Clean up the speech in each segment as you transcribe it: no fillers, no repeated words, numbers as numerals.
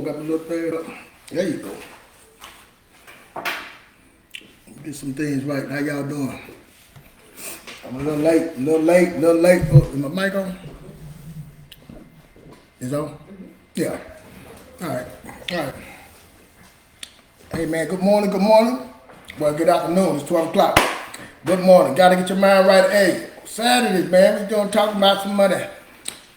phone. Got my little thing up. There you go. Get some things right. How y'all doing? I'm a little late. Oh, is my mic on? Is on? Yeah. All right. Hey man, good morning. Well, good afternoon. It's 12 o'clock. Good morning. Gotta get your mind right. Hey, Saturdays, man, we're gonna talk about some money.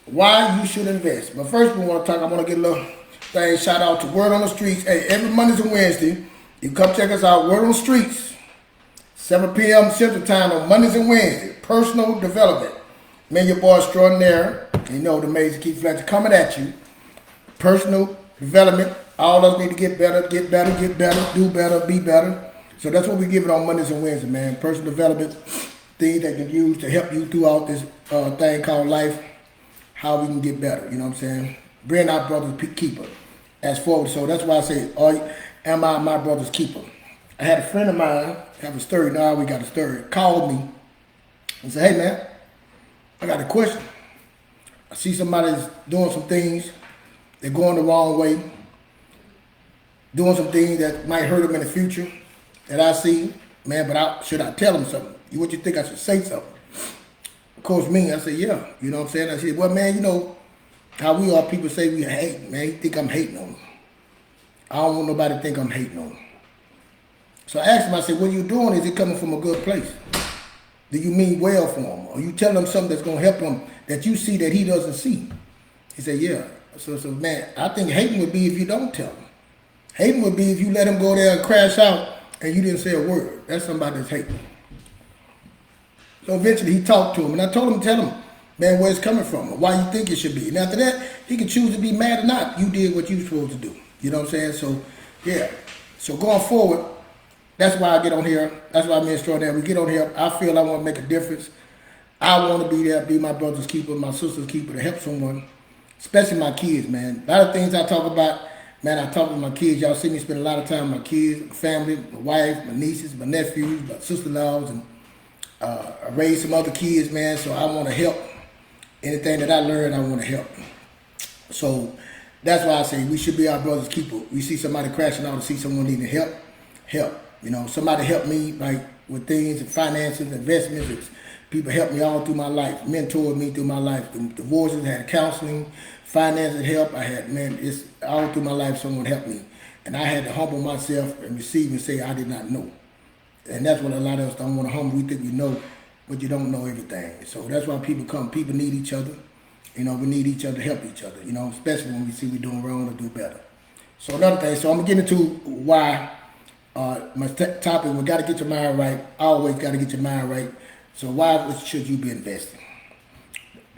Why you should invest. But first I want to get a little thing, shout out to Word on the Streets. Hey, every Mondays and Wednesday, you come check us out, Word on the Streets, 7 p.m. Central Time on Mondays and Wednesdays. Personal development. Me and your boy extraordinaire, you know the Major Keith Fletcher coming at you. Personal development. All of us need to get better, do better, be better. So that's what we give it on Mondays and Wednesdays, man. Personal development, things that can use to help you throughout this thing called life. How we can get better, you know what I'm saying? Being our brother's keeper. As forward, so that's why I say, am I my brother's keeper? I had a friend of mine, have a story, now we got a story, called me and said, hey man, I got a question. I see somebody's doing some things, they're going the wrong way, doing some things that might hurt them in the future, that I see, man, but should I tell them something? What you think I should say something? Of course, me, I said, yeah, you know what I'm saying? I said, well, man, you know how we are, people say we hate, man, you think I'm hating on them. I don't want nobody to think I'm hating on them. So I asked him, I said, what you doing, is it coming from a good place? Do you mean well for him? Or you telling him something that's going to help him that you see that he doesn't see? He said, yeah. So man, I think hating would be if you don't tell him. Hating would be if you let him go there and crash out and you didn't say a word. That's somebody that's hating. So eventually he talked to him, and I told him, tell him, man, where it's coming from, or why you think it should be. And after that, he can choose to be mad or not. You did what you were supposed to do. You know what I'm saying? So, yeah. So going forward, that's why I get on here. That's why I'm extraordinary. We get on here. I feel I want to make a difference. I want to be there, be my brother's keeper, my sister's keeper, to help someone, especially my kids, man. A lot of things I talk about, man, I talk with my kids. Y'all see me spend a lot of time with my kids, my family, my wife, my nieces, my nephews, my sister-in-laws, and I raised some other kids, man, so I want to help. Anything that I learn, I want to help. So that's why I say we should be our brother's keeper. We see somebody crashing out and see someone needing help. You know, somebody helped me like with things, finances, investments. People helped me all through my life, mentored me through my life. Divorces, I had counseling, finances help. I had, man, it's all through my life someone helped me. And I had to humble myself and receive and say I did not know. And that's what a lot of us don't want to humble. We think we know, but you don't know everything. So that's why people come. People need each other. You know, we need each other to help each other, you know, especially when we see we're doing wrong or do better. So another thing, so I'm going to get into why my topic, we got to get your mind right. Always got to get your mind right. So why should you be investing?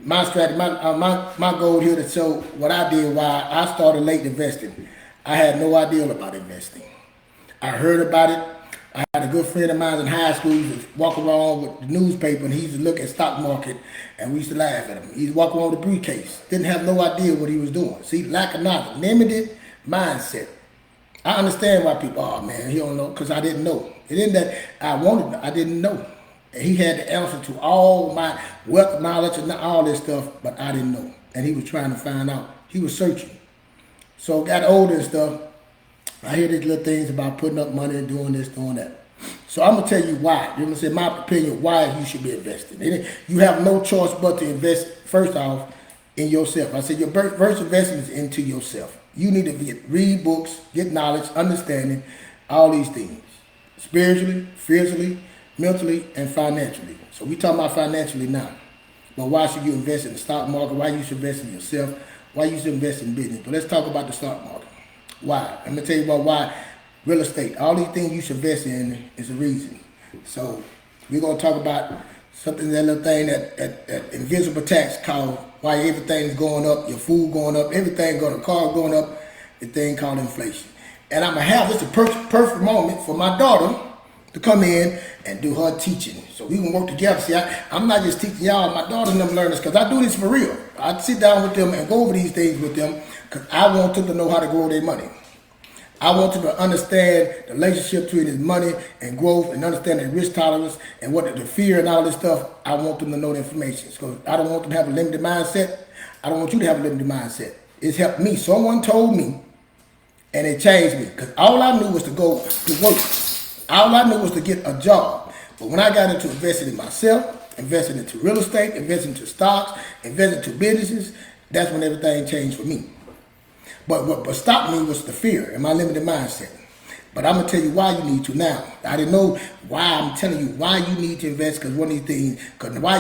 My strategy, my goal here to show what I did, why I started late investing. I had no idea about investing. I heard about it. I had a good friend of mine in high school who used to walk around with the newspaper, and he used to look at stock market, and we used to laugh at him. He used to walk around with a briefcase. Didn't have no idea what he was doing. See, lack of knowledge, limited mindset. I understand why people, oh man, he don't know, because I didn't know. It isn't that I wanted, I didn't know. And he had the answer to all my wealth, knowledge, and all this stuff, but I didn't know. And he was trying to find out. He was searching. So got older and stuff. I hear these little things about putting up money and doing this, doing that. So I'm going to tell you why. I'm going to say my opinion why you should be investing. You have no choice but to invest, first off, in yourself. I said your first investment is into yourself. You need to read books, get knowledge, understanding, all these things. Spiritually, physically, mentally, and financially. So we talking about financially now. But why should you invest in the stock market? Why you should invest in yourself? Why you should invest in business? But let's talk about the stock market. Why? I'm going to tell you about why real estate. All these things you should invest in is a reason. So we're going to talk about something, that little thing, that invisible tax called why everything's going up, your food going up, everything going up, car going up, the thing called inflation. And I'm going to have this a perfect moment for my daughter to come in and do her teaching. So we can work together. See, I'm not just teaching y'all, my daughter and them learners, because I do this for real. I sit down with them and go over these things with them because I want them to know how to grow their money. I want them to understand the relationship between his money and growth and understand the risk tolerance and what the fear and all this stuff. I want them to know the information. Because I don't want them to have a limited mindset. I don't want you to have a limited mindset. It's helped me. Someone told me And it changed me because all I knew was to go to work. All I knew was to get a job. But when I got into investing in myself, investing into real estate, investing into stocks, investing into businesses, that's when everything changed for me. But what stopped me was the fear and my limited mindset. But I'm gonna tell you why you need to now. I didn't know why. I'm telling you why you need to invest, because one of these things, because why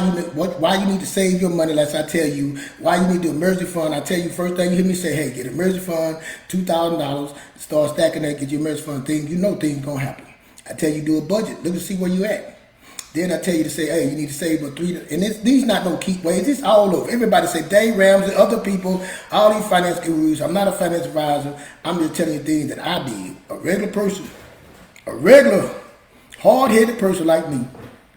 you need to save your money. Like I tell you, why you need the emergency fund. I tell you, first thing you hear me say, hey, get an emergency fund, $2,000, start stacking that, get your emergency fund thing. You know things gonna happen. I tell you, do a budget, look to see where you at. Then I tell you to say, hey, you need to save a $3. And these not no keep ways. It's all over. Everybody say, Dave Ramsey, other people, all these finance gurus. I'm not a financial advisor. I'm just telling you things that I did. A regular person, a regular, hard-headed person like me,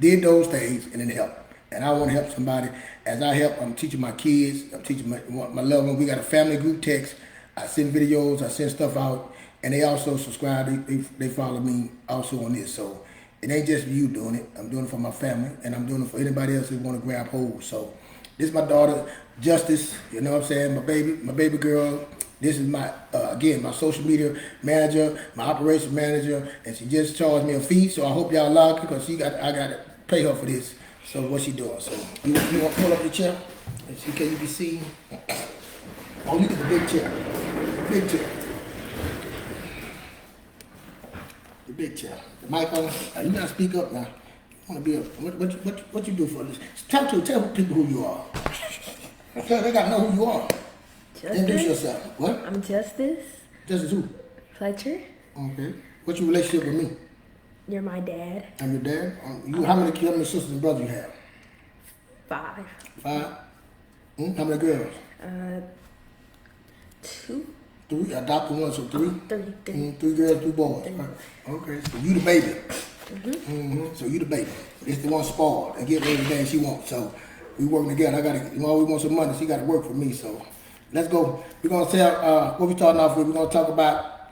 did those things and it helped. And I want to help somebody. As I help, I'm teaching my kids. I'm teaching my loved ones. We got a family group text. I send videos. I send stuff out. And they also subscribe. They follow me also on this. So it ain't just you doing it. I'm doing it for my family, and I'm doing it for anybody else who want to grab hold. So this is my daughter, Justice. You know what I'm saying? My baby girl. This is my again my social media manager, my operations manager, and she just charged me a fee. So I hope y'all like it because I got to pay her for this. So what she doing? So you want to pull up your chair and see can you be seen? Oh, you get the big chair, big chair. The big chair. The mic on. You gotta speak up now. You wanna be a what you do for this? Tell people who you are. They gotta know who you are. Justice? Introduce yourself. What? I'm Justice. Justice who? Fletcher. Okay. What's your relationship with me? You're my dad. I'm your dad. How many sisters and brothers you have? 5. 5. How many girls? 2. 3. Adopted one, so 3. 3. 3 girls, 2 boys. Right. Okay. So you the baby. So you the baby. It's the one spoiled and get everything she wants. So we working together. I gotta, we want some money. She got to work for me. So let's go. We're gonna tell what we starting off with. We're gonna talk about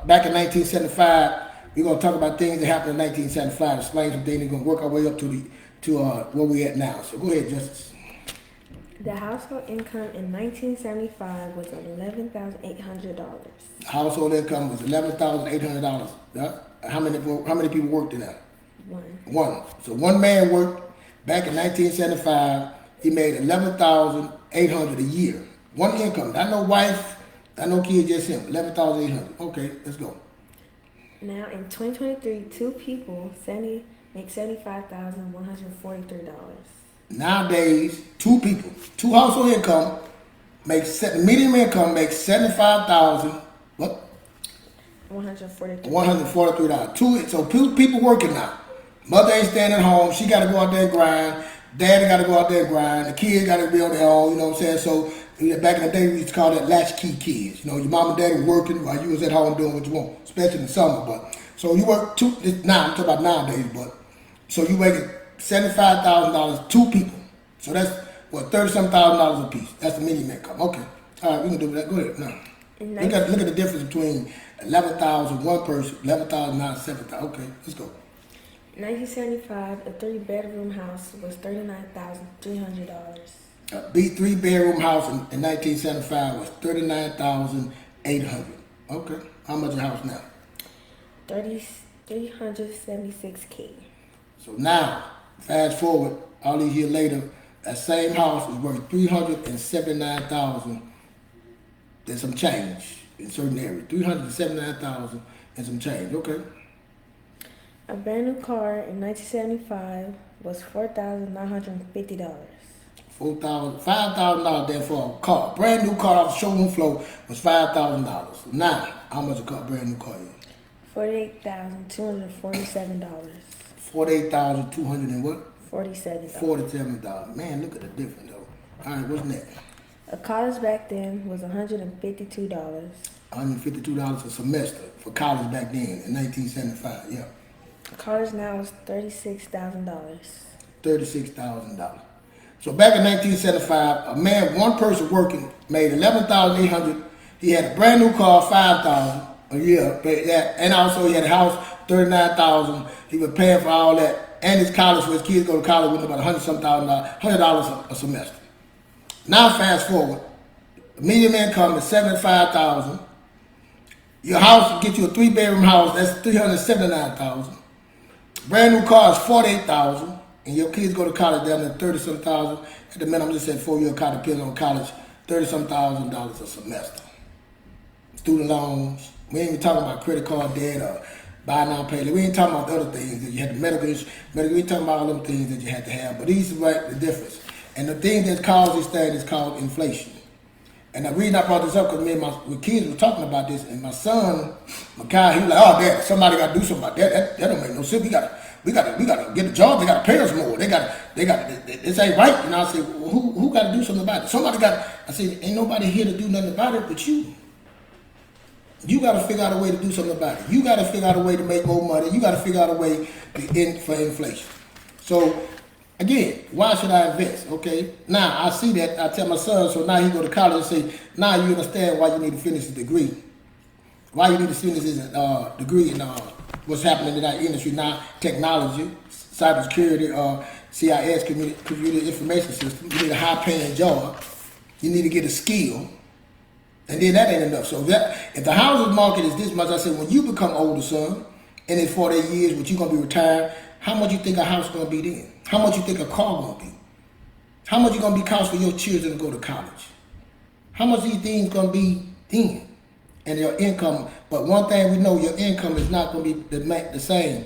back in 1975. We're gonna talk about things that happened in 1975. Explain some things. We're gonna work our way up to where we at now. So go ahead, Justice. The household income in 1975 was $11,800. Household income was $11,800. How many people worked in that? 1. So one man worked back in 1975. He made $11,800 a year. One income. Not no wife. Not no kids. Just him. $11,800. Okay, let's go. Now in 2023, 2 people make $75,143. Nowadays, 2 people, 2 household income, median income makes $75,000. What? $143. 2. So 2 people working now. Mother ain't staying at home. She got to go out there and grind. Daddy got to go out there and grind. The kids got to be on their own. You know what I'm saying? So back in the day, we used to call that latchkey kids. You know, your mom and daddy working while you was at home doing what you want, especially in the summer. But so you work 2. Now I'm talking about nowadays. But so you making $75,000, 2 people. So that's what $30,000 a piece. That's the median income. Okay. All right, we can do that. Go ahead. Now, look at the difference between 11,000 one person, 11,000 7,000. Okay, let's go. In 1975, a 3-bedroom house was $39,300. A 3-bedroom house in 1975 was $39,800. Okay. How much a house now? $376K. So now, fast forward, all these years later, that same house is worth $379,000 and some change in certain areas. $379,000 and some change. Okay. A brand new car in 1975 was $4,950. $5,000 there for a car. Brand new car off the showroom floor was $5,000. Now, how much a brand new car is? $48,247. $48,200 and what? $47. Man, look at the difference though. All right, what's next? A college back then was $152. $152 a semester for college back then in 1975. Yeah. College now is $36,000. $36,000. So back in 1975, a man, one person working, made $11,800. He had a brand new car, $5,000 a year, and also he had a house, $39,000. He was paying for all that, and his college for his kids go to college with about $100 a semester. Now fast forward, the median income is $75,000. Your house get you a 3-bedroom house. That's $379,000. Brand new car is $48,000, and your kids go to college down there $30-some thousand. At the minimum, just said 4-year college, depending on college, $30-some thousand a semester. Student loans. We ain't even talking about credit card debt or buy now pay later. We ain't talking about the other things that you had. The medical. We ain't talking about all them things that you had to have. But these are right the difference. And the thing that caused this thing is called inflation. And the reason I brought this up because me and my kids were talking about this, and my son, Makai, he was like, "Oh, Dad, somebody got to do something about that. That don't make no sense. We gotta get a job. They gotta pay us more. This ain't right." And I said, well, "Who got to do something about it? Somebody got." I said, "Ain't nobody here to do nothing about it but you. You got to figure out a way to do something about it. You got to figure out a way to make more money. You got to figure out a way to end for inflation." So. Again, why should I invest? Okay, now I see that. I tell my son, so now he go to college and say, now you understand why you need to finish a degree. Why you need to finish this degree in what's happening in our industry now, technology, cybersecurity, CIS, computer information system. You need a high-paying job. You need to get a skill. And then that ain't enough. So if the housing market is this much, I said, when you become older, son, and in 48 years, when you're going to be retired, how much you think a house going to be then? How much you think a car going to be? How much you going to be cost for your children to go to college? How much these things going to be then? And your income, but one thing we know, your income is not going to be the same.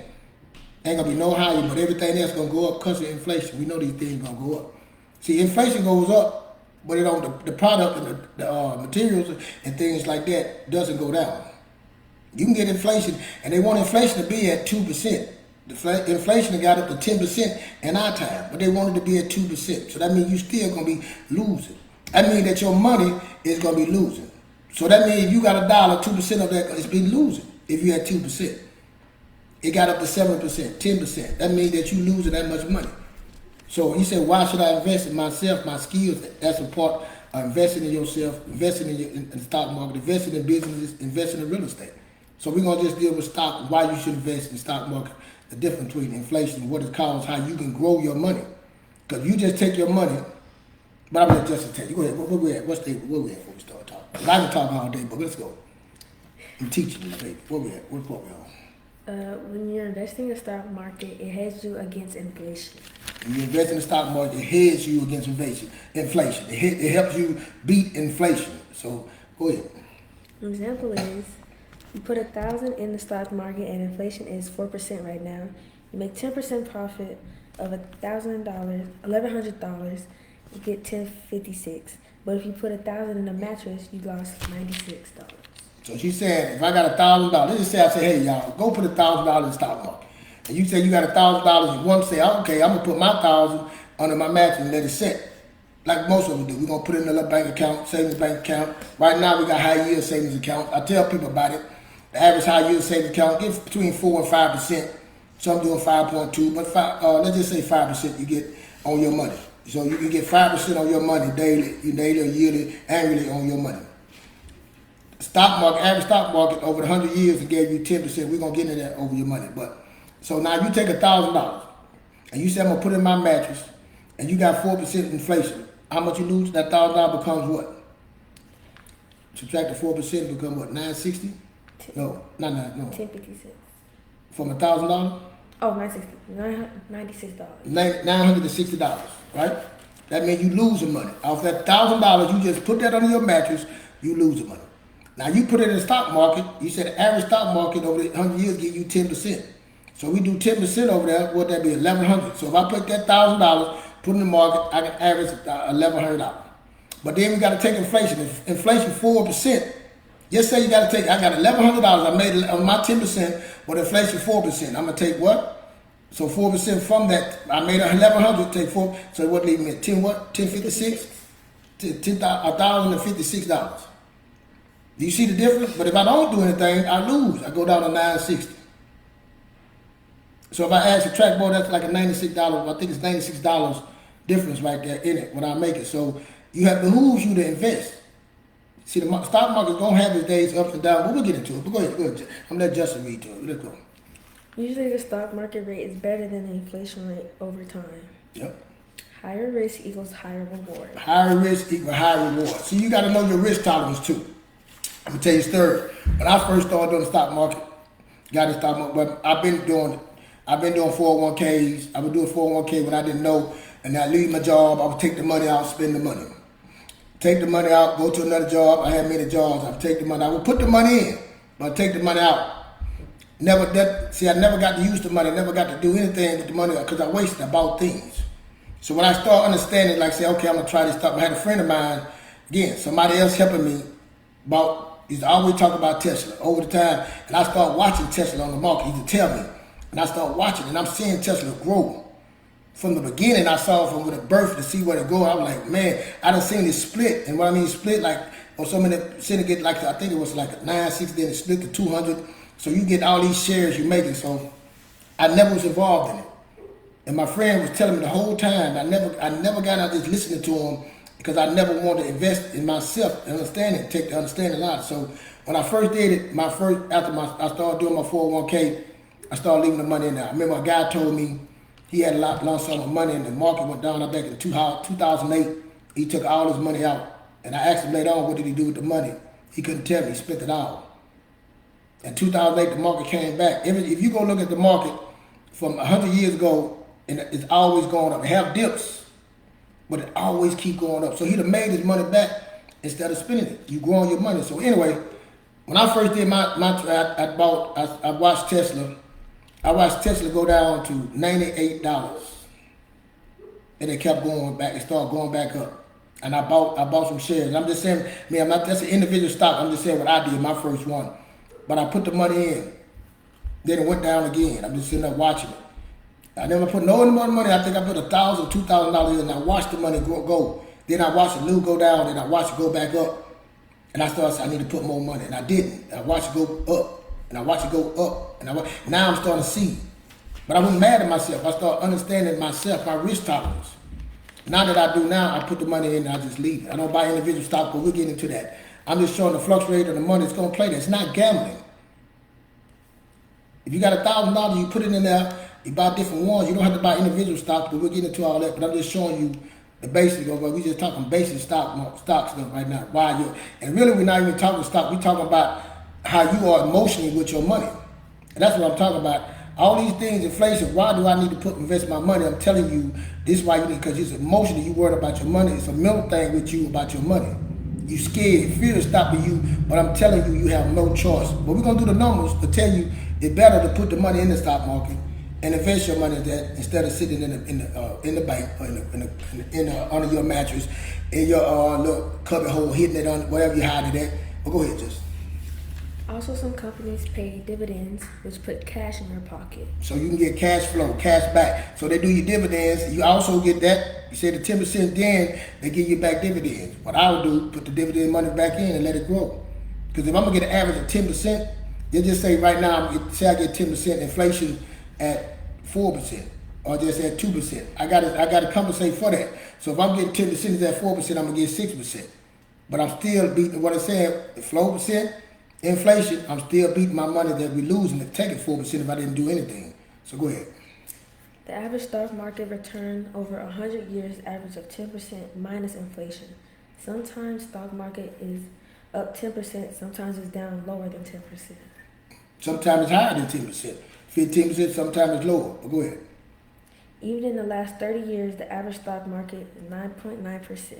Ain't going to be no higher, but everything else going to go up because of inflation. We know these things going to go up. See, inflation goes up, but it don't, the product and the materials and things like that doesn't go down. You can get inflation, and they want inflation to be at 2%. The inflation got up to 10% in our time, but they wanted to be at 2%. So that means you still gonna be losing. That means that your money is gonna be losing. So that means if you got $1, 2% of that is be losing. If you had 2%, it got up to 7%, 10%. That means that you losing that much money. So he said, why should I invest in myself, my skills? That's a part of investing in yourself, investing in the stock market, investing in businesses, investing in real estate. So we're gonna just deal with stock, why you should invest in the stock market. The difference between inflation, what it causes, how you can grow your money. Because you just take your money, but I'm going to just tell you. Go ahead, where we at? Where we at before we start talking? I can talk all day, but let's go. I'm teaching you, baby. Where we at? What we on? When you're investing in the stock market, it hedges you against inflation. When you invest in the stock market, it hedges you against inflation. It helps you beat inflation. So, go ahead. An example is, you put 1,000 in the stock market and inflation is 4% right now. You make 10% profit of $1,000, $1,100. You get $1,056. But if you put 1,000 in a mattress, you lost $96. So she said, if I got $1,000, let's just say I say, hey y'all, go put $1,000 in the stock market. And you say you got $1,000, you want to say, okay, I'm gonna put my 1,000 under my mattress and let it sit. Like most of them do. We're gonna put it in a little bank account, savings bank account. Right now we got high yield savings account. I tell people about it. The average high yield savings account gets between 4 and 5%. Some doing 5.2, but let's just say 5% you get on your money. So you can get 5% on your money daily or yearly, annually on your money. Stock market, average stock market over 100 years, it gave you 10%. We're gonna get into that over your money. But so now you take $1,000 and you say I'm gonna put it in my mattress, and you got 4% inflation. How much you lose? That $1,000 becomes what? Subtract the 4%, become what? $960. No. 1056. From $1,000? Oh, $96. $960, right? That means you losing money. Off that $1,000, you just put that under your mattress, you losing money. Now you put it in the stock market, you said the average stock market over the 100 years give you 10%. So we do 10% over there, what that be, $1,100. So if I put that $1,000, put in the market, I can average $1,100. But then we got to take inflation. If inflation 4%, just say you got to take, I got $1,100, I made on my 10%, but inflation 4%. I'm going to take what? So 4% from that, I made $1,100, take 4, so what leave me at 10 what? 1056? $1,056. Do you see the difference? But if I don't do anything, I lose. I go down to $960. So if I add subtract more, that's like a $96, I think it's $96 difference right there in it when I make it. So you have behooves you to invest. See, the stock market's gonna have its days ups and downs, but we'll get into it. But go ahead. I'm gonna let Justin read to it. Let's go. Usually the stock market rate is better than the inflation rate over time. Yep. Higher risk equals higher reward. Higher risk equals higher reward. See, you gotta know your risk tolerance too. I'm gonna tell you a story. When I first started doing the stock market, got in the stock market, but I've been doing 401ks. I would do a 401k when I didn't know, and I leave my job. I would take the money out, spend the money. Take the money out, go to another job. I had many jobs. I would take the money. I would put the money in, but I'd take the money out. I never got to use the money. I never got to do anything with the money because I wasted. I bought things. So when I started understanding, like say, okay, I'm gonna try this stuff. I had a friend of mine, again, somebody else helping me about. He's always talking about Tesla over the time, and I started watching Tesla on the market. He used to tell me, and I started watching, and I'm seeing Tesla grow. From the beginning, I saw from with the birth to see where it go. I was like, man, I done seen it split, and what I mean split, like on so many, seen it get like I think it was like a 960, then it split to 200. So you get all these shares you're making. So I never was involved in it. And my friend was telling me the whole time, I never got out just listening to him because I never wanted to invest in myself, understanding, take the understanding out. So when I first did it, I started doing my 401k, I started leaving the money in there. I remember a guy told me he had a lump sum of money and the market went down. I think in 2008, he took all his money out. And I asked him later on, what did he do with the money? He couldn't tell me, he spent it all. In 2008, the market came back. If you go look at the market from 100 years ago, and it's always going up. It have dips, but it always keep going up. So he'd have made his money back instead of spending it. You growing your money. So anyway, when I first did I watched Tesla. I watched Tesla go down to $98, and it kept going back. It started going back up, and I bought some shares. And I'm just saying, man, that's an individual stock. I'm just saying what I did, my first one. But I put the money in. Then it went down again. I'm just sitting there watching it. I never put no more money. I think I put $1,000, $2,000 in, and I watched the money go. Then I watched it go down, and I watched it go back up. And I started saying, I need to put more money, and I didn't. I watched it go up, and I watched it go up, and now I'm starting to see. But I wasn't mad at myself. I started understanding myself, my risk tolerance. Now that I do now, I put the money in, and I just leave it. I don't buy individual stock, but we'll get into that. I'm just showing the fluctuator of the money that's going to play that. It's not gambling. If you got $1,000, you put it in there. You buy different ones. You don't have to buy individual stocks, but we'll get into all that. But I'm just showing you the basics of it. We just talking basic stock stuff right now. And really, we're not even talking stock. We're talking about how you are emotionally with your money. And that's what I'm talking about. All these things, inflation. Why do I need to invest my money? I'm telling you, this is why you need, because it's emotionally you worried about your money. It's a mental thing with you about your money. You scared, fear is stopping you, but I'm telling you, you have no choice. But we're gonna do the numbers to tell you it's better to put the money in the stock market and invest your money in that instead of sitting in the bank or under your mattress in your little cubby hole, hitting it on whatever you hide it at. But go ahead, just. Also, some companies pay dividends, which put cash in your pocket. So you can get cash flow, cash back. So they do your dividends. You also get that. You say the 10%, then they give you back dividends. What I would do, put the dividend money back in and let it grow. Because if I'm gonna get an average of 10%, they just say right now, say I get 10% inflation at 4%, or just at 2%. I gotta compensate for that. So if I'm getting 10% at 4%, I'm gonna get 6%. But I'm still beating what I'm saying, the 4%. Inflation, I'm still beating my money that we're losing to take it 4% if I didn't do anything. So go ahead. The average stock market return over 100 years average of 10% minus inflation. Sometimes stock market is up 10%, sometimes it's down lower than 10%. Sometimes it's higher than 10%. 15%, sometimes it's lower. But go ahead. Even in the last 30 years, the average stock market is 9.9%.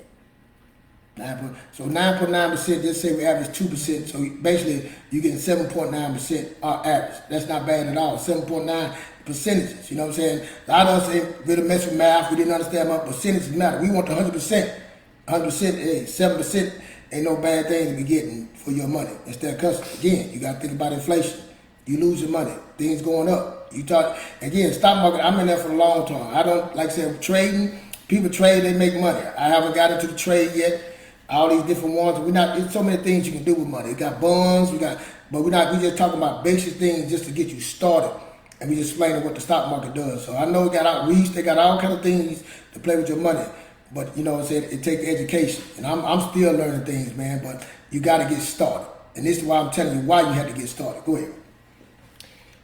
So 9.9%, just say we average 2%. So basically, you're getting 7.9% average. That's not bad at all. 7.9 percentages. You know what I'm saying? A lot of us ain't really mess with math. We didn't understand what percentages matter. We want the 100%. 100%, hey, 7% ain't no bad thing to be getting for your money. Instead, because again, you got to think about inflation. You lose your money. Things going up. You talk again. Stock market. I'm in there for a long time. I don't like I said trading. People trade. They make money. I haven't got into the trade yet. All these different ones. It's so many things you can do with money. We got bonds. We just talking about basic things just to get you started. And we just explaining what the stock market does. So I know it got outreach. They got all kind of things to play with your money. But you know what I'm saying? It takes education. And I'm still learning things, man. But you got to get started. And this is why I'm telling you why you had to get started. Go ahead.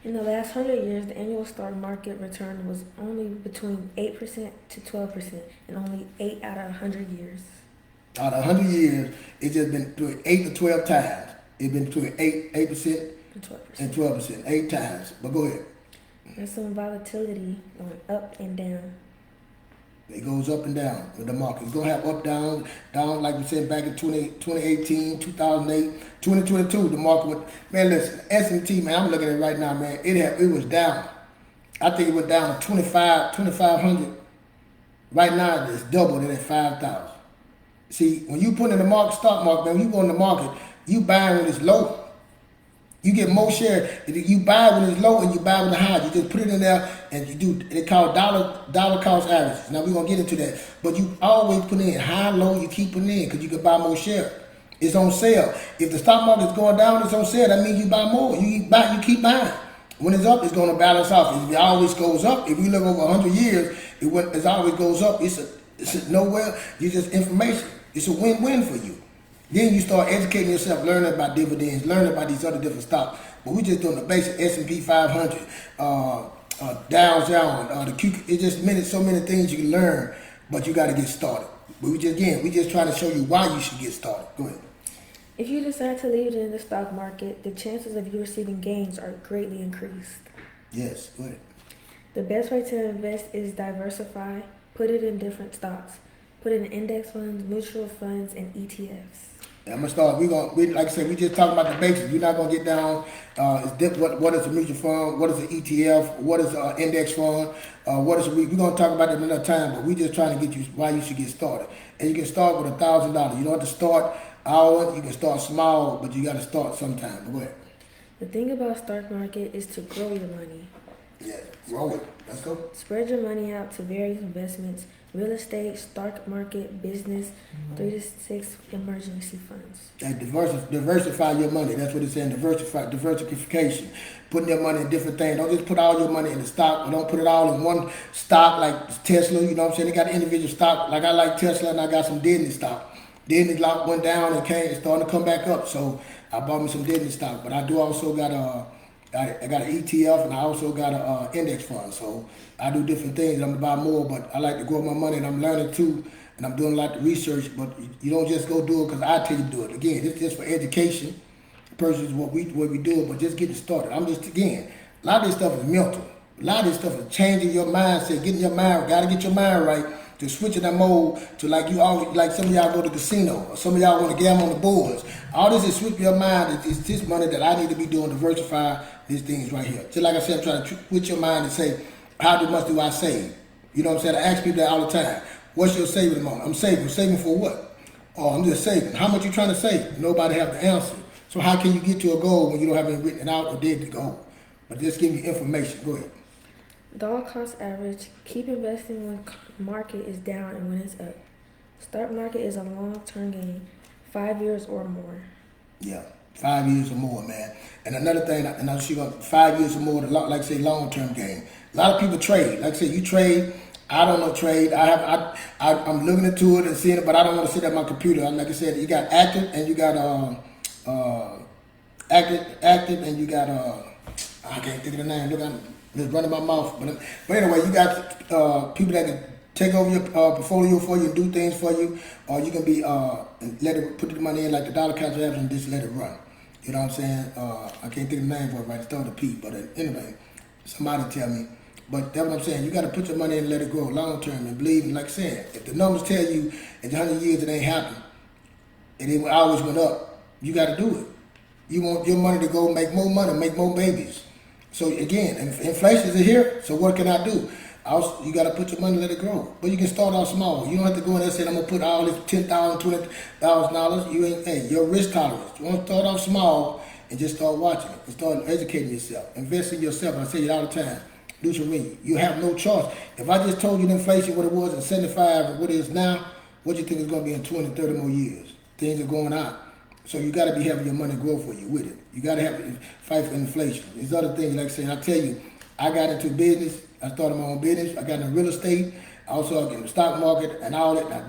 In the last 100 years, the annual stock market return was only between 8% to 12%, and only 8 out of 100 years. Out of 100 years, it's just been through 8 to 12 times. It's been between 8% and 12%. and 12%, 8 times. But go ahead. There's some volatility going up and down. It goes up and down with the market. It's going to have up, down like we said back in 2018, 2008, 2022. The market went, man, listen, S&T, man, I'm looking at it right now, man. It was down. I think it went down to 2,500. Right now, it's doubled it at 5,000. See, when you put in the market, stock market, man, when you go in the market, you buy when it's low. You get more share. You buy when it's low and you buy when it's high. You just put it in there and you do. They call dollar cost averages. Now we're gonna get into that, but you always put in high, low. You keep putting in because you can buy more share. It's on sale. If the stock market is going down, it's on sale. That means you buy more. You keep buying. When it's up, it's going to balance off. If it always goes up, if you look over 100 years, it always goes up. It's nowhere. It's just information. It's a win-win for you. Then you start educating yourself, learning about dividends, learning about these other different stocks. But we just doing the basic S&P 500, Dow Jones, the Q. It's just so many things you can learn, but you got to get started. But we just trying to show you why you should get started. Go ahead. If you decide to leave it in the stock market, the chances of you receiving gains are greatly increased. Yes, go ahead. The best way to invest is diversify, put it in different stocks, put it in index funds, mutual funds, and ETFs. I'm gonna start. Like I said, we just talking about the basics. We're not gonna get down. What is a mutual fund? What is an ETF? What is an index fund? We're gonna talk about it another time. But we just trying to get you why you should get started. And you can start with $1,000. You don't have to start hour. You can start small, but you got to start sometime. Go ahead. The thing about stock market is to grow your money. Yeah, grow it. Let's go. Spread your money out to various investments: real estate, stock market, business, 3 to 6 emergency funds. And diversify your money. That's what it's saying. Diversification. Putting your money in different things. Don't just put all your money in the stock. Or don't put it all in one stock like Tesla. You know what I'm saying? They got individual stock. Like I like Tesla, and I got some Disney stock. Disney stock went down and it's starting to come back up. So I bought me some Disney stock. But I do also got I got an ETF, and I also got an index fund. So I do different things. I'm gonna buy more, but I like to grow my money, and I'm learning too, and I'm doing a lot of research. But you don't just go do it because I tell you to do it. Again, it's just for education purposes what we do it, but just getting started. A lot of this stuff is mental. A lot of this stuff is changing your mindset, getting your mind. Got to get your mind right to switching that mode to like you always like some of y'all go to the casino or some of y'all want to gamble on the boards. All this is switch your mind. It's this money that I need to be doing, diversify these things right here. Just like I said, I'm trying to switch your mind and say, how much do I save? You know what I'm saying? I ask people that all the time. What's your saving amount? I'm saving. Saving for what? Oh, I'm just saving. How much you trying to save? Nobody have the answer. So how can you get to a goal when you don't have it written out or did the goal? But just give me information. Go ahead. Dollar cost average. Keep investing when market is down and when it's up. Stock market is a long-term game, 5 years or more. Yeah, 5 years or more, man. And another thing, and I'm sure 5 years or more, like I say, long-term game. A lot of people trade. Like I say, you trade. I don't know trade. I'm looking into it and seeing it, but I don't want to sit at my computer. Like I said, you got active and you got active and you got I can't think of the name. Look, I'm just running my mouth. But anyway, you got people that can take over your portfolio for you and do things for you, or you can be let it put the money in like the dollar cost average and just let it run. You know what I'm saying? I can't think of the name for it right. It's starting to P. But anyway, somebody tell me. But that's what I'm saying. You got to put your money in and let it grow long term and believe. And like I said, if the numbers tell you in 100 years it ain't happened, and it always went up, you got to do it. You want your money to go make more money, make more babies. So again, inflation is here. So what can I do? You got to put your money and let it grow. But you can start out small. You don't have to go in there and say, I'm going to put all this $10,000, $20,000. You ain't, hey, your risk tolerance. You want to start off small and just start watching it and start educating yourself. Invest in yourself. And I say it all the time. Do what you mean. You have no choice. If I just told you the inflation, what it was in 75 and what it is now, what do you think it's going to be in 20, 30 more years? Things are going out. So you got to be having your money grow for you with it. You got to have fight for inflation. There's other things, like I say, I tell you, I got into business. I started my own business. I got into real estate. Also, I get in the stock market and all that. I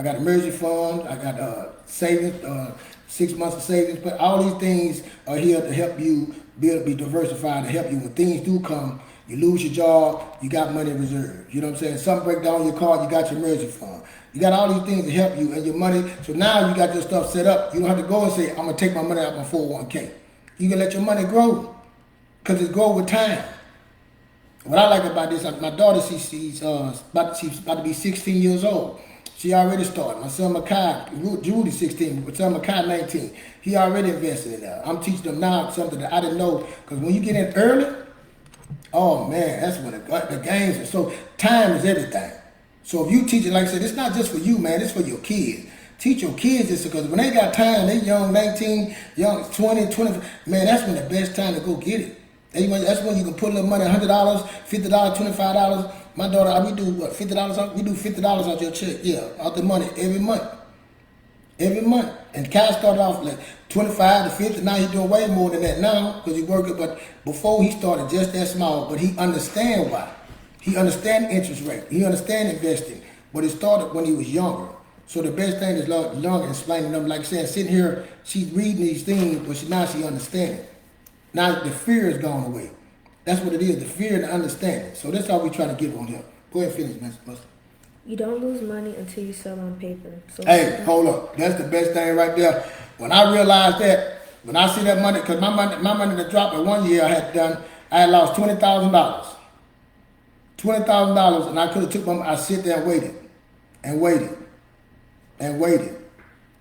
got emergency fund. I got savings, 6 months of savings. But all these things are here to help you be diversified, to help you when things do come. You lose your job, you got money in reserve. You know what I'm saying? Something break down your car, you got your emergency fund. You got all these things to help you and your money. So now you got your stuff set up. You don't have to go and say, I'm going to take my money out of my 401k. You can let your money grow because it grows with time. What I like about this, my daughter, she's about to be 16 years old. She already started. My son Makai, Judy 16, but son Makai 19. He already invested in that. I'm teaching them now something that I didn't know. Because when you get in early, oh man, that's when the games are. So time is everything. So if you teach it, like I said, it's not just for you, man. It's for your kids. Teach your kids this because when they got time, they young, 19, young, 20, 20. Man, that's when the best time to go get it. That's when you can put a little money, $100, $50, $25. My daughter, we do what, $50? We do $50 out your check, yeah, out the money every month. Every month. And Kai started off like 25 to 50. Now he's doing way more than that now because he's working. But before he started just that small, but he understand why. He understand interest rate. He understand investing. But it started when he was younger. So the best thing is younger, explaining them, like saying, sitting here, she's reading these things, but now she understands. Now the fear is gone away. That's what it is, the fear and the understanding. So that's all we trying to give on here. Go ahead and finish, Mr. Buster. You don't lose money until you sell on paper. So hey, hold up. That's the best thing right there. When I realized that, when I see that money, because my money that dropped in 1 year I had lost $20,000. $20,000, and I could have took I sit there and waited, and waited, and waited,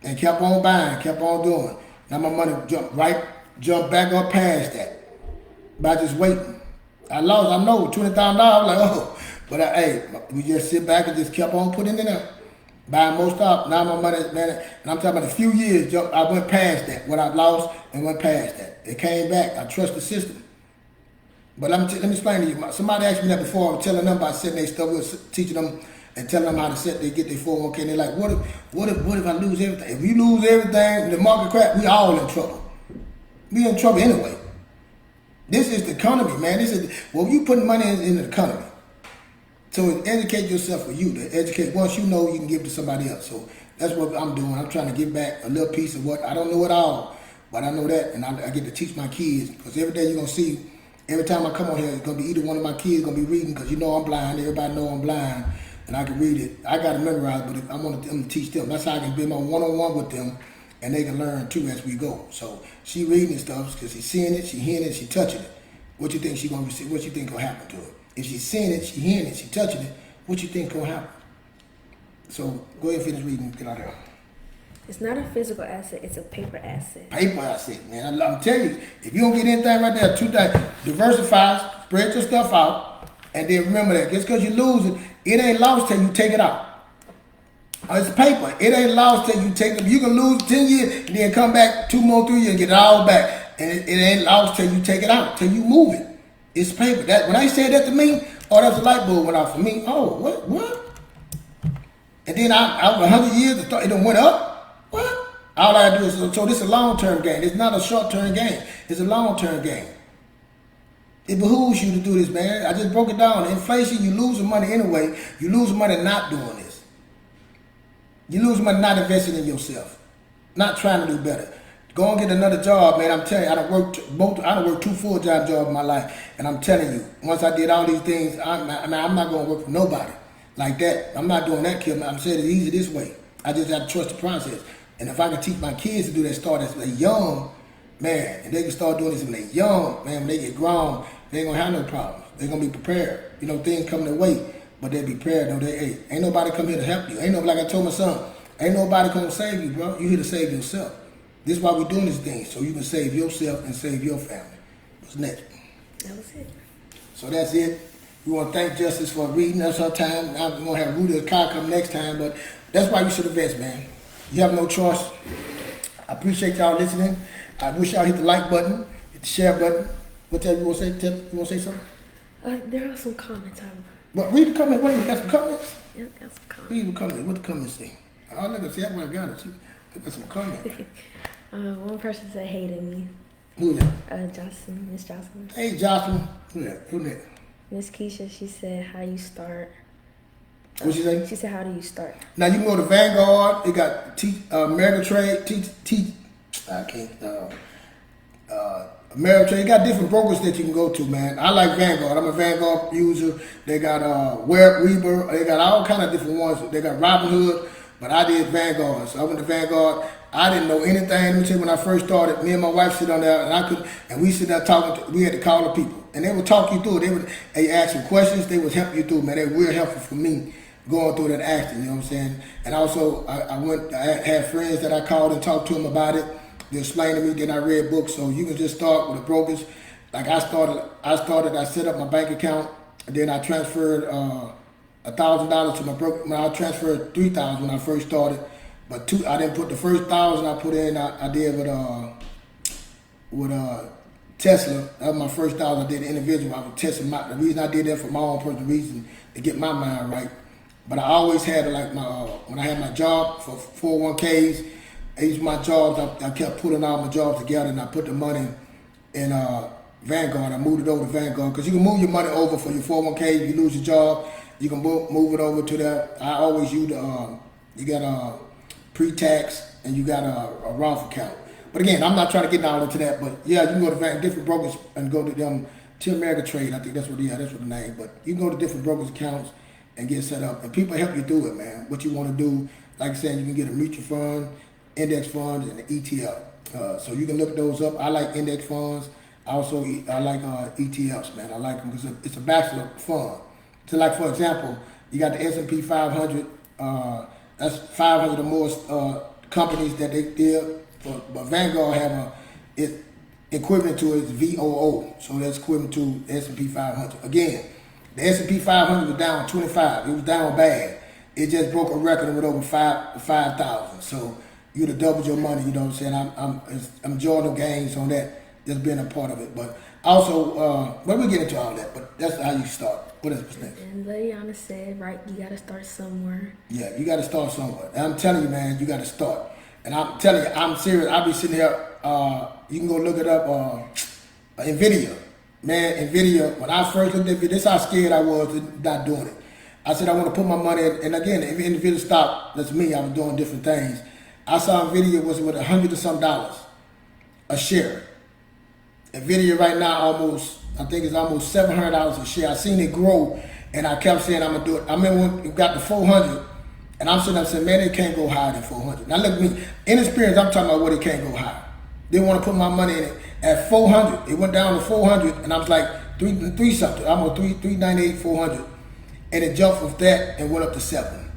and kept on buying, kept on doing. Now my money jumped back up past that by just waiting. I know $20,000. I was like, oh, but we just sit back and just kept on putting it up, buying more stuff. Now my money, man, and I'm talking about a few years. I went past that. What I lost and went past that. It came back. I trust the system. But let me explain to you. Somebody asked me that before. I was telling them about setting their stuff. We were teaching them and telling them how to get their 401k. And they're like, what if I lose everything? If you lose everything, the market crap, we all in trouble. We in trouble anyway. This is the economy, man. You putting money in the economy. So educate yourself for you. To educate, once you know, you can give to somebody else. So that's what I'm doing. I'm trying to give back a little piece of what I don't know it all, but I know that, and I get to teach my kids because every day you're gonna see. Every time I come on here, it's gonna be either one of my kids gonna be reading because I'm blind. Everybody know I'm blind, and I can read it. I gotta memorize, but I want them to teach them. That's how I can be my one-on-one with them, and they can learn too as we go. So she reading stuff because she's seeing it, she hearing it, she touching it. What you think she gonna receive? What you think gonna happen to her? If she's seeing it, she hearing it, she touching it, what you think gonna happen? So go ahead and finish reading. Get out there. It's not a physical asset, it's a paper asset. Paper asset, man. I'm telling you, if you don't get anything right there, 2 things. Diversify, spread your stuff out, and then remember that just because you lose it, it ain't lost till you take it out. It's paper. It ain't lost till you take it. You can lose 10 years and then come back 2 more, 3 years and get it all back. And it ain't lost till you take it out, till you move it. It's paper. That when I said that to me, that's a light bulb went off for me. Oh, what? And then after 100 years, it done went up. What? All I do is, so this is a long-term game. It's not a short-term game. It's a long-term game. It behooves you to do this, man. I just broke it down. Inflation, you losing money anyway. You losing money not doing this. You losing money not investing in yourself. Not trying to do better. Go and get another job, man. I'm telling you, I done worked 2 full-time jobs in my life. And I'm telling you, once I did all these things, I'm not going to work for nobody like that. I'm not doing that, Kim. I'm saying it's easy this way. I just have to trust the process. And if I can teach my kids to do that, start as they're young, man, and they can start doing this when they're young, man, when they get grown, they ain't gonna have no problems. They're gonna be prepared. Things come their way, but they be prepared. Ain't nobody come here to help you. Like I told my son, ain't nobody gonna save you, bro. You here to save yourself. This is why we're doing this thing, so you can save yourself and save your family. What's next? That was it. So that's it. We want to thank Justice for reading us our time. Now we're gonna have Rudy the car come next time, but that's why you should invest, man. You have no choice. I appreciate y'all listening. I wish y'all hit the like button, hit the share button. What else you want to say? You want to say something? There are some comments. What? Read the comments. Wait, you got some comments? Yeah, got some comments. Read the comments. What the comments say? I never see that one. I got it. Look at some comments. One person said hey to me. Who that? Jocelyn. Miss Jocelyn. Hey, Jocelyn. Who that? Miss Keisha, she said, how you start? What she say? She said, how do you start? Now you can go to Vanguard. It got American Trade. I can't. Ameritrade, you got different brokers that you can go to, man. I like Vanguard. I'm a Vanguard user. They got Weber. They got all kind of different ones. They got Robinhood, but I did Vanguard. So I went to Vanguard. I didn't know anything. Let me tell you, when I first started, me and my wife sit on there, and we sit there talking. We had to call the people, and they would talk you through it. They ask you questions. They would help you through, man. They were real helpful for me going through that acting. You know what I'm saying? And also, I had friends that I called and talked to them about it. They explained to me. Then I read books. So you can just start with the brokers. Like I set up my bank account, and then I transferred $1,000 to my broker. When I transferred $3,000 when I first started. But I didn't put the first 1,000 I put in. I did with Tesla. That was my first 1,000 I did individual. I was testing the reason I did that for my own personal reason to get my mind right. But I always had like when I had my job for 401ks, each of my jobs I kept putting all my jobs together, and I put the money in Vanguard. I moved it over to Vanguard because you can move your money over for your 401k. If you lose your job, you can move it over to that. I always use you got pre-tax, and you got a Roth account. But again, I'm not trying to get down into that. But yeah, you can go to different brokers and go to them to Ameritrade. I think that's what the name. But you can go to different brokers' accounts and get set up. And people help you through it, man. What you want to do, like I said, you can get a mutual fund, index funds, and an ETF. So you can look those up. I like index funds. I like ETFs, man. I like them because it's a bachelor fund. So like, for example, you got the S&P 500. That's 500 or more companies that they deal. But Vanguard have it equivalent to its VOO, so that's equivalent to S&P 500. Again, the S&P 500 was down 25. It was down bad. It just broke a record with over 5,000. So you'd have doubled your money. You know what I'm saying? I'm enjoying the gains on that. Just being a part of it. But also, but we'll get into all that. But that's how you start. What's next? And Liliana said, right, you got to start somewhere. Yeah, you got to start somewhere. And I'm telling you, man, you got to start. And I'm telling you, I'm serious. I'll be sitting here. You can go look it up. NVIDIA. Man, NVIDIA, when I first looked at it, this is how scared I was not doing it. I said, I want to put my money in. And again, if NVIDIA stock, that's me. I was doing different things. I saw NVIDIA was with $100 or some a share. NVIDIA right now I think it's almost $700 a share. I seen it grow, and I kept saying I'm gonna do it. I remember when it got to 400, and I'm sitting there saying, man, it can't go higher than 400. Now look at me, inexperience. I'm talking about what it can't go higher. They want to put my money in it at 400. It went down to 400, and I was like three something. I'm on 398, 400, and it jumped from that and went up to 7.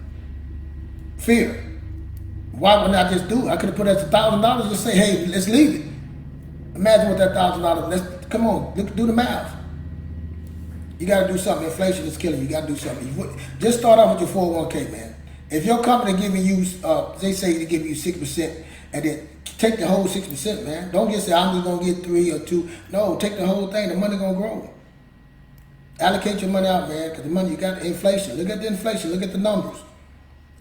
Fear. Why wouldn't I just do it? I could have put it as $1,000. Just say, hey, let's leave it. Imagine what that $1,000. Come on, do the math. You got to do something. Inflation is killing you. You got to do something. Just start off with your 401k, man. If your company giving you, they say they give you 6%, and then take the whole 6%, man. Don't just say I'm just gonna get 3 or 2. No, take the whole thing. The money gonna grow. Allocate your money out, man, because the money you got the inflation. Look at the inflation. Look at the numbers.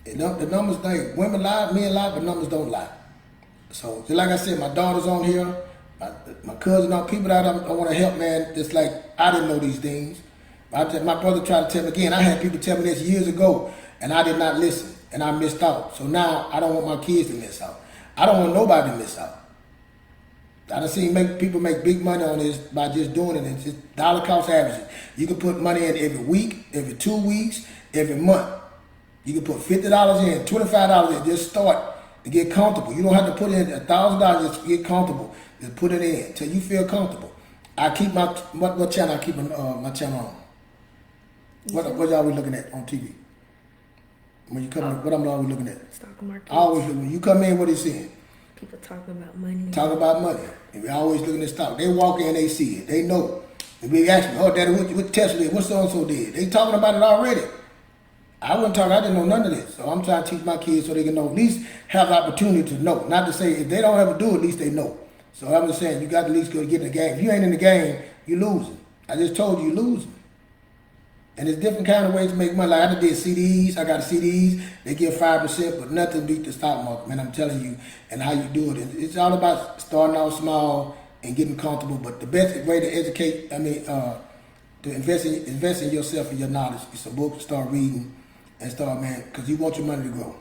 The numbers, women lie, men lie, but numbers don't lie. So, just like I said, my daughter's on here. My cousin, people that I want to help, man. Just like I didn't know these things. My brother tried to tell me again. I had people tell me this years ago, and I did not listen, and I missed out. So now I don't want my kids to miss out. I don't want nobody to miss out. I done seen people make big money on this by just doing it. It's just dollar cost averaging. You can put money in every week, every 2 weeks, every month. You can put $50 in, $25 in. Just start to get comfortable. You don't have to put in $1,000 just to get comfortable. Just put it in until you feel comfortable. I keep my what channel I keep my channel on. What y'all we looking at on TV? When you come in, what I'm always looking at? Stock market. I always look when you come in. What they seeing? People talking about money. Talk about money. And we always looking at stock. They walk in, they see it. They know. And we ask me, oh, Daddy, what Tesla did? What so-and-so did? They talking about it already. I wasn't talking. I didn't know none of this. So I'm trying to teach my kids so they can know, at least have the opportunity to know. Not to say if they don't ever do it, at least they know. So I'm just saying, you got to at least go get in the game. If you ain't in the game, you losing. I just told you, you losing. And there's different kind of ways to make money. Like I did CDs. I got CDs. They give 5%, but nothing beat the stock market, man. I'm telling you, and how you do it. It's all about starting out small and getting comfortable. But the best way to educate, to invest in yourself and your knowledge, is a book to start reading and start, man, because you want your money to grow.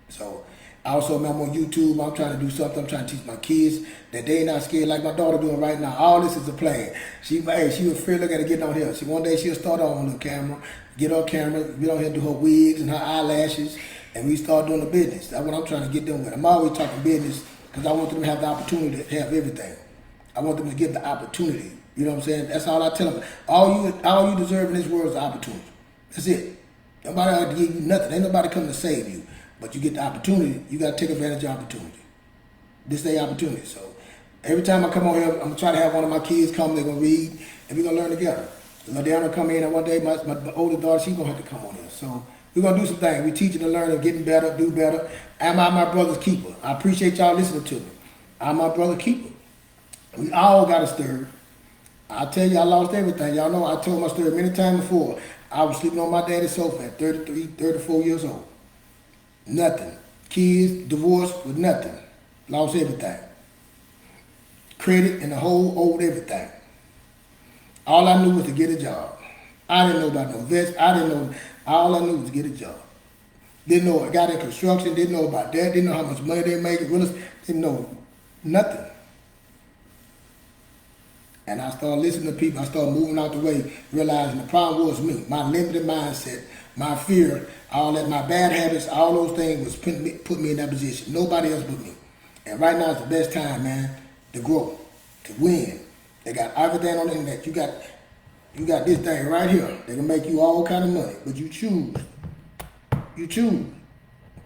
So, Also, man, I'm on YouTube. I'm trying to do something. I'm trying to teach my kids that they not scared like my daughter doing right now. All this is a plan. She was afraid looking at getting on here. One day she'll start on a little camera, get on camera, get on here, do her wigs and her eyelashes, and we start doing the business. That's what I'm trying to get them with. I'm always talking business because I want them to have the opportunity to have everything. I want them to get the opportunity. You know what I'm saying? That's all I tell them. All you deserve in this world is the opportunity. That's it. Nobody ought to give you nothing. Ain't nobody coming to save you. But you get the opportunity, you got to take advantage of opportunity. This is their opportunity. So every time I come on here, I'm going to try to have one of my kids come. They're going to read, and we're going to learn together. Ladiana come in, and one day my older daughter, she's going to have to come on here. So we're going to do some things. We're teaching and learning, getting better, do better. Am I my brother's keeper? I appreciate y'all listening to me. I'm my brother's keeper. We all got a story. I tell you, I lost everything. Y'all know I told my story many times before. I was sleeping on my daddy's sofa at 33, 34 years old. Nothing. Kids, divorced with nothing. Lost everything. Credit and the whole owed everything. All I knew was to get a job. I didn't know about no vets. I didn't know. All I knew was to get a job. Didn't know I got in construction. Didn't know about that. Didn't know how much money they make. Didn't know nothing. And I started listening to people. I started moving out the way, realizing the problem was me. My limited mindset, my fear, all that, my bad habits, all those things was put me in that position. Nobody else but me. And right now is the best time, man, to grow, to win. They got everything on the internet. You got this thing right here. They can make you all kind of money, but you choose. You choose.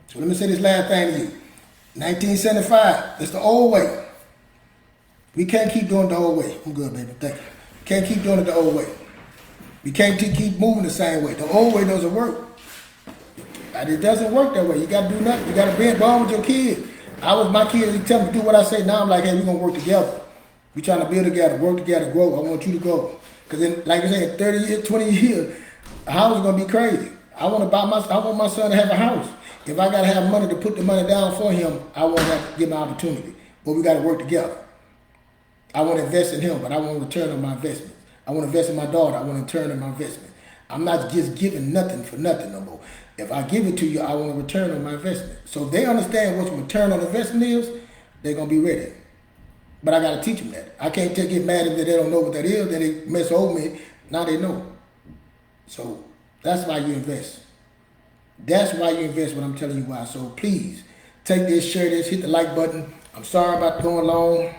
So let me say this last thing to you. 1975, that's the old way. We can't keep doing it the old way. I'm good, baby. Thank you. Can't keep doing it the old way. We can't keep moving the same way. The old way doesn't work. It doesn't work that way. You got to do nothing. You got to be involved with your kids. My kids, they tell me to do what I say. Now I'm like, hey, we're going to work together. We trying to build together, work together, grow. I want you to grow. Because in, like I said, 30 years, 20 years, a house is going to be crazy. I want my son to have a house. If I got to have money to put the money down for him, I want to have to give him an opportunity. But we got to work together. I want to invest in him, but I want to return on my investment. I want to invest in my daughter. I want to return on my investment. I'm not just giving nothing for nothing no more. If I give it to you, I want to return on my investment. So if they understand what return on investment is, they're going to be ready. But I got to teach them that. I can't get mad if they don't know what that is. Then they mess over me. Now they know. So that's why you invest. That's why you invest what I'm telling you why. So please, take this, share this, hit the like button. I'm sorry about going long,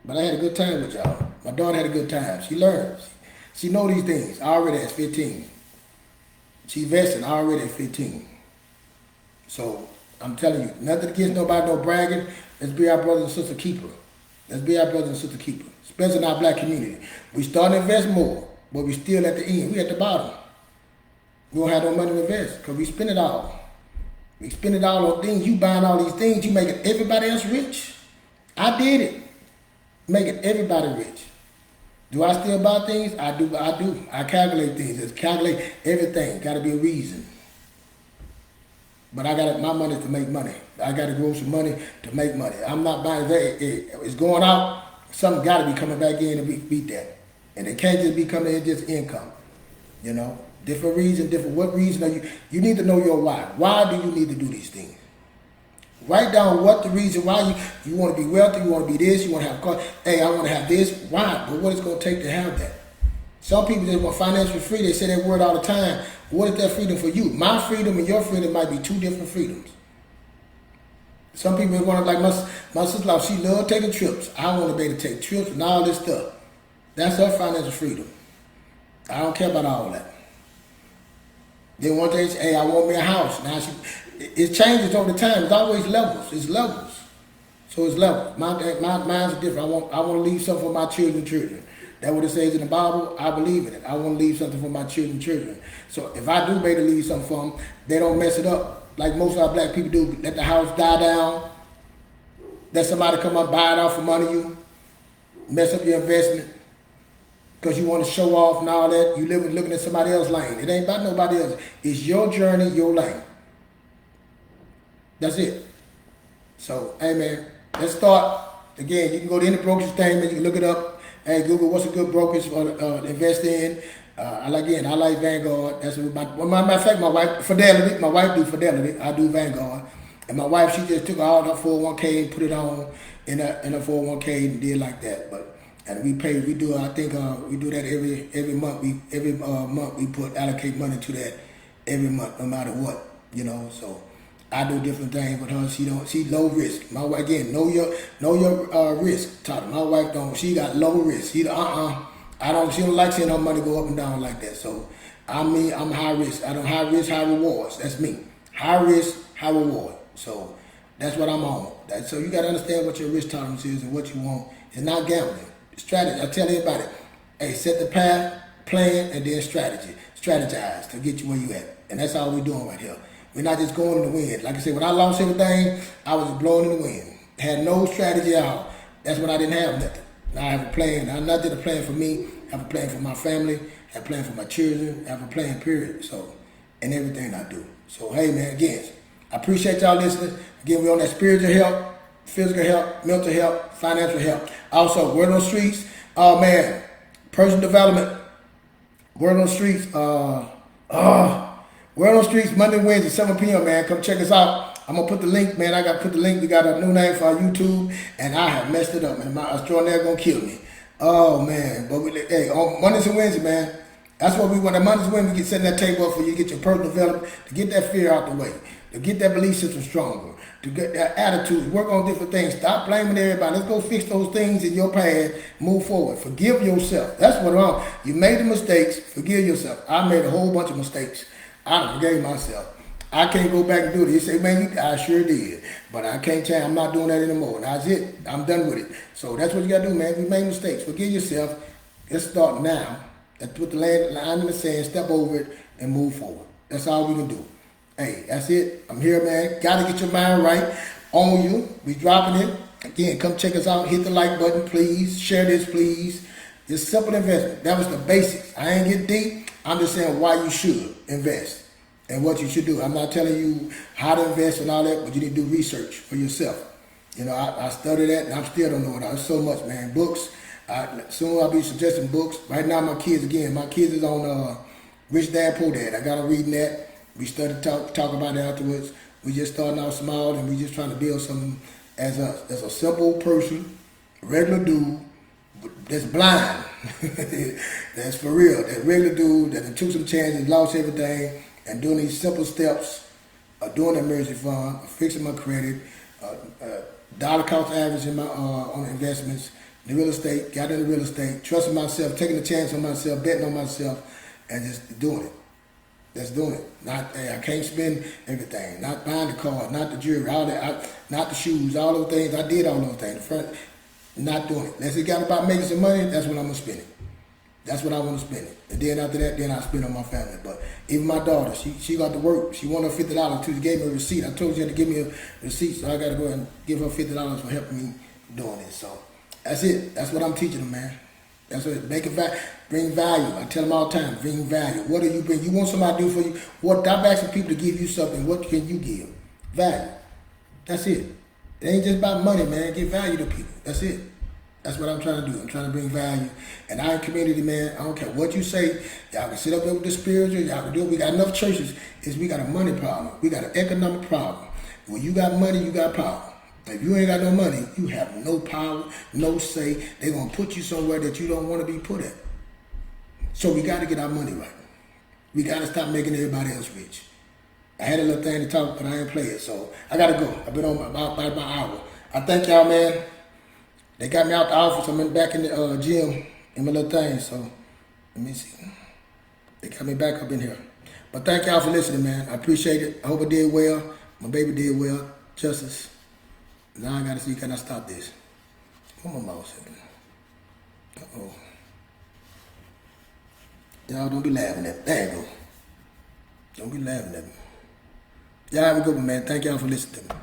but I had a good time with y'all. My daughter had a good time. She learns. She know these things already at 15. She investing already at 15. So I'm telling you, nothing against nobody, no bragging. Let's be our brothers and sisters keeper. Let's be our brothers and sisters keeper, especially in our black community. We start to invest more, but we still at the end. We at the bottom. We don't have no money to invest because we spend it all. We spend it all on things. You buying all these things, you making everybody else rich. I did it. Making everybody rich. Do I still buy things? I do. I calculate things. It's calculate everything. Got to be a reason. But my money is to make money. I got to grow some money to make money. I'm not buying that. It's going out. Something got to be coming back in and beat that. And it can't just be coming in just income. You know, different reason, what reason are you? You need to know your why. Why do you need to do these things? Write down what the reason why you want to be wealthy, you want to be this, you want to have a car. Hey, I want to have this. Why? But what it's going to take to have that? Some people just want financial freedom. They say that word all the time. What is that freedom for you? My freedom and your freedom might be two different freedoms. Some people want to, like my sister-in-law, she loves taking trips. I want to be able to take trips and all this stuff. That's her financial freedom. I don't care about all that. Then one day, hey, I want me a house. Now it changes over the time. It's always levels. It's levels. So it's levels. Mine's different. I want to leave something for my children. That's what it says in the Bible. I believe in it. I want to leave something for my children. So if I do better leave something for them, they don't mess it up like most of our black people do. Let the house die down. Let somebody come up, buy it off for money you. Mess up your investment. Because you want to show off and all that. You looking at somebody else's lane. It ain't about nobody else. It's your journey, your lane. That's it. So, hey man, let's start. Again, you can go to any brokerage thing, you can look it up. Hey, Google, what's a good brokerage to invest in? I like Vanguard. That's matter of fact, my wife, Fidelity. My wife do Fidelity. I do Vanguard. And my wife, she just took all her 401k and put it on in a 401k and did like that. But and we pay, we do, I think we do that every month. Every month we allocate money to that every month, no matter what, you know. So I do different things with her. She low risk. My wife, again, know your risk, Todd. My wife don't. She got low risk. She don't like seeing her money go up and down like that. So I'm high risk. I don't high risk, high rewards. That's me. High risk, high reward. So that's what I'm on. So you got to understand what your risk tolerance is and what you want. It's not gambling. It's strategy. I tell everybody, hey, set the path, plan, and then strategy. Strategize to get you where you at. And that's all we're doing right here. We're not just going in the wind. Like I said, when I lost everything, I was blowing in the wind. Had no strategy at all. That's when I didn't have nothing. Now I have a plan. I not just a plan for me. I have a plan for my family. I have a plan for my children. I have a plan, period. So, in everything I do. So, hey, man, again, I appreciate y'all listening. Again, we're on that spiritual health, physical health, mental health, financial health. Also, word on the streets. Oh, man, personal development. Word on the streets. Word on the streets, Monday, Wednesday, 7 p.m., man. Come check us out. I'm going to put the link, man. I got to put the link. We got a new name for our YouTube, and I have messed it up, man. My extraordinaire going to kill me. Oh, man. But hey, on Mondays and Wednesdays, man, that's what we want. On Mondays and Wednesdays, we get setting that table up for you to get your personal development, to get that fear out the way, to get that belief system stronger, to get that attitude, work on different things. Stop blaming everybody. Let's go fix those things in your past. Move forward. Forgive yourself. That's what wrong. You made the mistakes. Forgive yourself. I made a whole bunch of mistakes. I forgave myself. I can't go back and do it. You say, man, I sure did. But I can't change. I'm not doing that anymore. That's it. I'm done with it. So that's what you got to do, man. We made mistakes. Forgive yourself. Let's start now. Let's put the line in the sand, step over it, and move forward. That's all we can do. Hey, that's it. I'm here, man. Got to get your mind right on you. We dropping it. Again, come check us out. Hit the like button, please. Share this, please. It's simple investment. That was the basics. I ain't get deep. I'm just saying why you should invest and what you should do. I'm not telling you how to invest and all that, but you need to do research for yourself. You know, I studied that, and I still don't know it. There's so much, man. Books. Soon I'll be suggesting books. Right now, my kids is on Rich Dad Poor Dad. I got them reading that. We started talk about it afterwards. We just starting out small, and we just trying to build something as a simple person, regular dude that's blind. That's for real. That regular dude that took some chances, lost everything, and doing these simple steps, doing the emergency fund, fixing my credit, dollar cost average in my on investments, the real estate, got into real estate, trusting myself, taking a chance on myself, betting on myself, and just doing it. Just doing it. Not, hey, I can't spend everything. Not buying the car, not the jewelry, all that, not the shoes, all those things. I did all those things. The front, not doing it. Unless it got about making some money, that's when I'm gonna spend it. That's what I want to spend it. And then after that, then I spend on my family. But even my daughter, she got to work. She wanted $50 too. She gave me a receipt. I told her she had to give me a receipt, so I got to go and give her $50 for helping me doing this. So that's it. That's what I'm teaching them, man. That's what bring value. I tell them all the time, bring value. What do you bring? You want somebody to do for you? What? I'm asking people to give you something. What can you give? Value. That's it. It ain't just about money, man. Give value to people. That's it. That's what I'm trying to do. I'm trying to bring value. And our community, man, I don't care what you say. Y'all can sit up there with the spiritual. Y'all can do it. We got enough churches. We got a money problem. We got an economic problem. When you got money, you got power. If you ain't got no money, you have no power, no say. They're going to put you somewhere that you don't want to be put at. So we got to get our money right. We got to stop making everybody else rich. I had a little thing to talk, but I ain't play it. So I got to go. I've been on about an hour. I thank y'all, man. They got me out the office. I'm back in the gym in my little thing. So let me see. They got me back up in here. But thank y'all for listening, man. I appreciate it. I hope I did well. My baby did well. Justice. Now I got to see, can I stop this? Where my mouse at? Uh-oh. Y'all don't be laughing at me. There you go. Don't be laughing at me. Y'all have a good one, man. Thank y'all for listening to me.